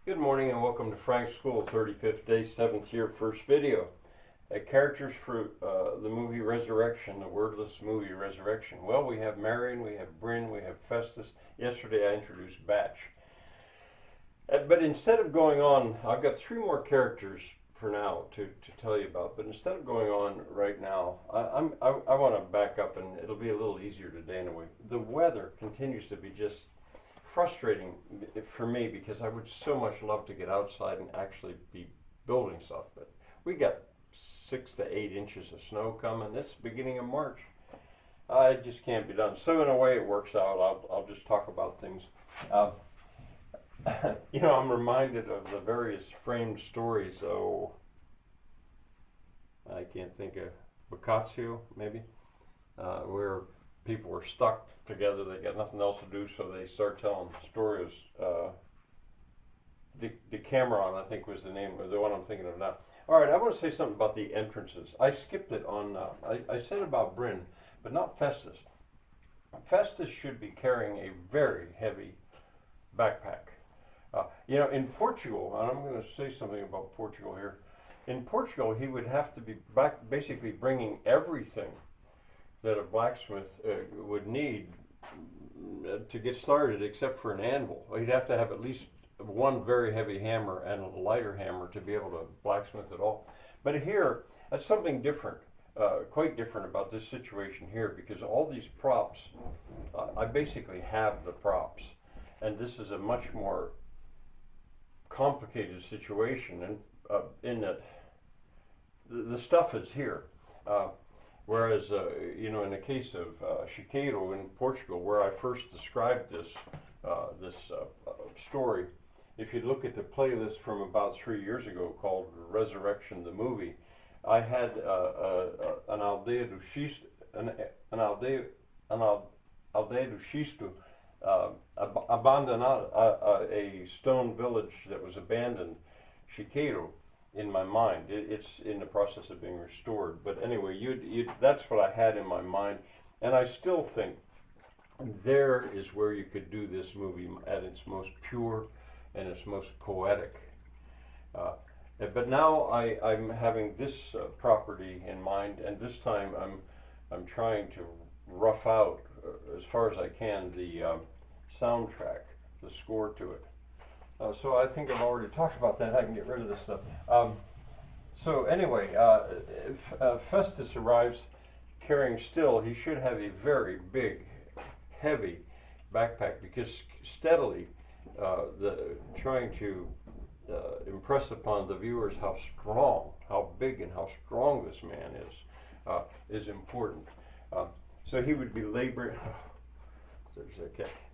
Good morning and welcome to Frank's School, 35th day, 7th year, first video. Characters for the movie Resurrection, the wordless movie Resurrection. Well, we have Marion, we have Bryn, we have Festus. Yesterday I introduced Batch. But instead of going on, I've got three more characters for now to tell you about. But instead of going on right now, I want to back up, and it'll be a little easier today anyway. The weather continues to be just frustrating for me because I would so much love to get outside and actually be building stuff, but we got 6 to 8 inches of snow coming. It's the beginning of March. It just can't be done. So in a way, it works out. I'll just talk about things. I'm reminded of the various framed stories. Oh, I can't think of Boccaccio, maybe, where people were stuck together. They got nothing else to do, so they start telling stories. Decameron, I think, was the name of the one I'm thinking of now. All right, I want to say something about the entrances. I skipped it on. I said about Bryn, but not Festus. Festus should be carrying a very heavy backpack. In Portugal, and I'm going to say something about Portugal here. In Portugal, he would have to be basically bringing everything that a blacksmith would need to get started, except for an anvil. He'd have to have at least one very heavy hammer and a lighter hammer to be able to blacksmith at all. But here, that's something different, quite different about this situation here, because all these props, I basically have the props, and this is a much more complicated situation, and in that the stuff is here. Whereas, in the case of Chiqueiro in Portugal, where I first described this story, if you look at the playlist from about 3 years ago called Resurrection the Movie, I had an aldeia do Xisto, abandonado, a stone village that was abandoned, Chiqueiro, in my mind. It's in the process of being restored. But anyway, that's what I had in my mind. And I still think there is where you could do this movie at its most pure and its most poetic. But now I'm having this property in mind, and this time I'm trying to rough out, as far as I can, the soundtrack, the score to it. So I think I've already talked about that. I can get rid of this stuff. So anyway, Festus arrives carrying still. He should have a very big, heavy backpack, because steadily trying to impress upon the viewers how strong, how big and how strong this man is important. So he would be laboring.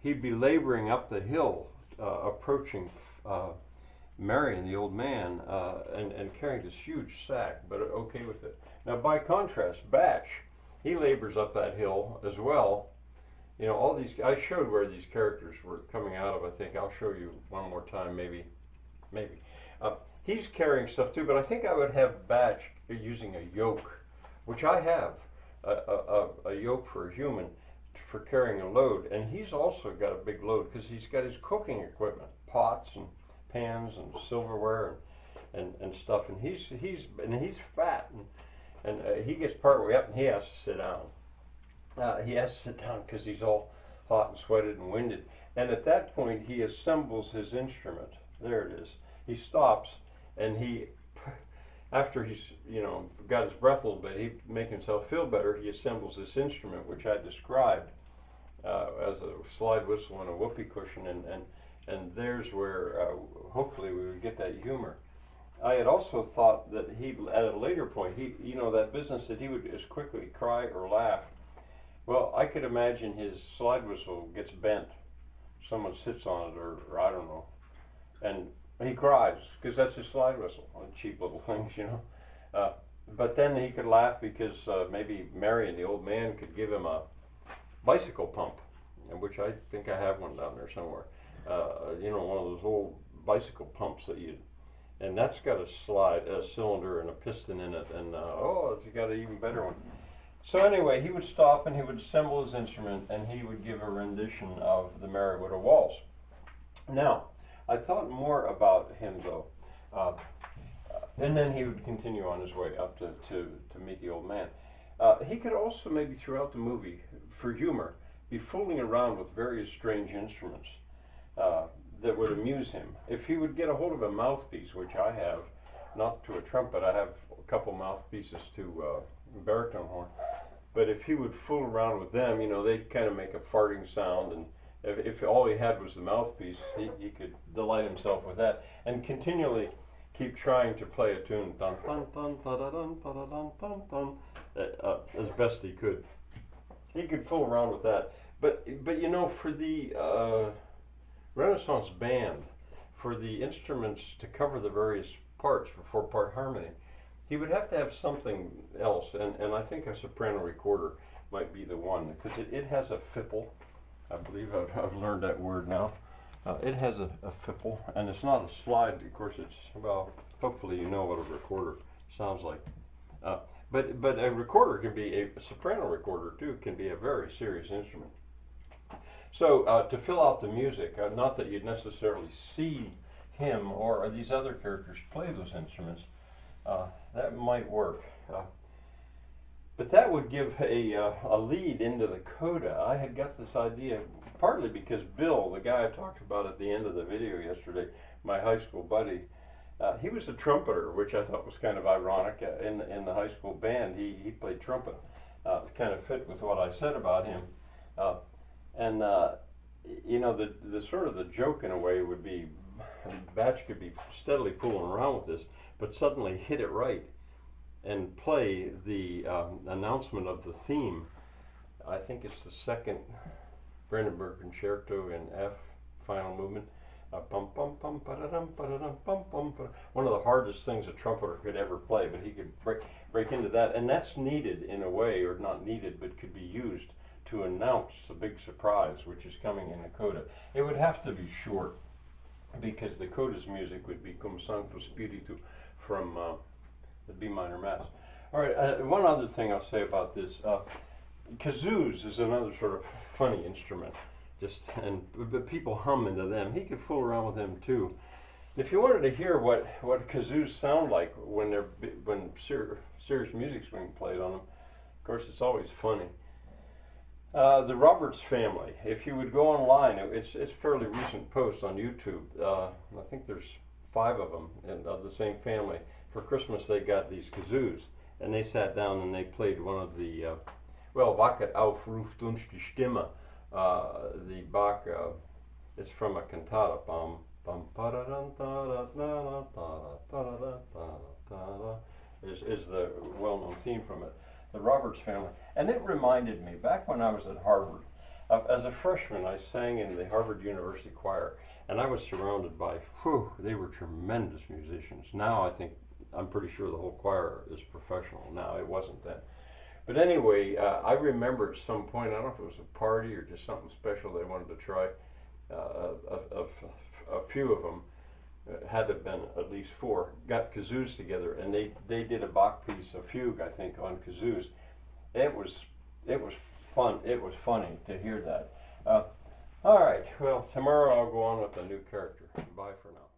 He'd be laboring up the hill, approaching Marion, the old man, and carrying this huge sack, but okay with it. Now, by contrast, Batch, he labors up that hill as well. All these, I showed where these characters were coming out of. I think I'll show you one more time, maybe. He's carrying stuff too, but I think I would have Batch using a yoke, which I have, a yoke for a human, for carrying a load, and he's also got a big load because he's got his cooking equipment, pots and pans and silverware and stuff, and he's fat, and he gets part way up and he has to sit down. He has to sit down because he's all hot and sweated and winded, and at that point he assembles his instrument. There it is. He stops, and after he's got his breath a little bit, he make himself feel better. He assembles this instrument, which I described as a slide whistle and a whoopee cushion, and there's where hopefully we would get that humor. I had also thought that he, at a later point, that business that he would as quickly cry or laugh. Well, I could imagine his slide whistle gets bent, someone sits on it, or I don't know, and he cries because that's his slide whistle, cheap little things, But then he could laugh because maybe Marion, the old man, could give him a bicycle pump, which I think I have one down there somewhere. One of those old bicycle pumps and that's got a cylinder and a piston in it, and it's got an even better one. So anyway, he would stop and he would assemble his instrument, and he would give a rendition of the Merry Widow Waltz. Now, I thought more about him though. And then he would continue on his way up to meet the old man. He could also maybe throughout the movie, for humor, be fooling around with various strange instruments that would amuse him. If he would get a hold of a mouthpiece, which I have, not to a trumpet, I have a couple mouthpieces to baritone horn, but if he would fool around with them, you know, they'd kind of make a farting sound, and if all he had was the mouthpiece, he could delight himself with that, and continually keep trying to play a tune, dun, dun, dun, dun, dun, dun, dun, dun, dun, as best he could. He could fool around with that, but you know, for the Renaissance band, for the instruments to cover the various parts for four-part harmony, he would have to have something else, and I think a soprano recorder might be the one, because it has a fipple. I believe I've learned that word now. It has a fipple, and it's not a slide. Of course, it's, well, hopefully you know what a recorder sounds like. But a recorder can be, a soprano recorder too, can be a very serious instrument. So to fill out the music, not that you'd necessarily see him or these other characters play those instruments, that might work. But that would give a lead into the coda. I had got this idea partly because Bill, the guy I talked about at the end of the video yesterday, my high school buddy, he was a trumpeter, which I thought was kind of ironic. In the high school band, he played trumpet. Kind of fit with what I said about him. And you know, the sort of the joke in a way would be, Batch could be steadily fooling around with this, but suddenly hit it right and play the announcement of the theme. I think it's the second Brandenburg Concerto in F, final movement. Bum, bum, bum, ba-da-dum, ba-da-dum, bum, bum, ba-da. One of the hardest things a trumpeter could ever play, but he could break into that, and that's needed in a way, or not needed, but could be used to announce the big surprise which is coming in the coda. It would have to be short, because the coda's music would be Cum Sancto Spiritu from the B minor Mass. All right, one other thing I'll say about this, kazoos is another sort of funny instrument, but people hum into them. He could fool around with them too. If you wanted to hear what kazoos sound like when serious music's being played on them, of course it's always funny. The Roberts family, if you would go online, it's fairly recent posts on YouTube. I think there's 5 of them of the same family. For Christmas they got these kazoos, and they sat down and they played one of the, Wacket auf ruft uns die Stimme. The Bach is from a cantata. Is the well-known theme from it. The Roberts family. And it reminded me, back when I was at Harvard, as a freshman I sang in the Harvard University Choir, and I was surrounded by, they were tremendous musicians. Now I'm pretty sure the whole choir is professional now. It wasn't then. But anyway, I remember at some point, I don't know if it was a party or just something special they wanted to try, a few of them, had to have been at least 4, got kazoos together, and they did a Bach piece, a fugue, I think, on kazoos. It was fun. It was funny to hear that. All right, well, tomorrow I'll go on with a new character. Bye for now.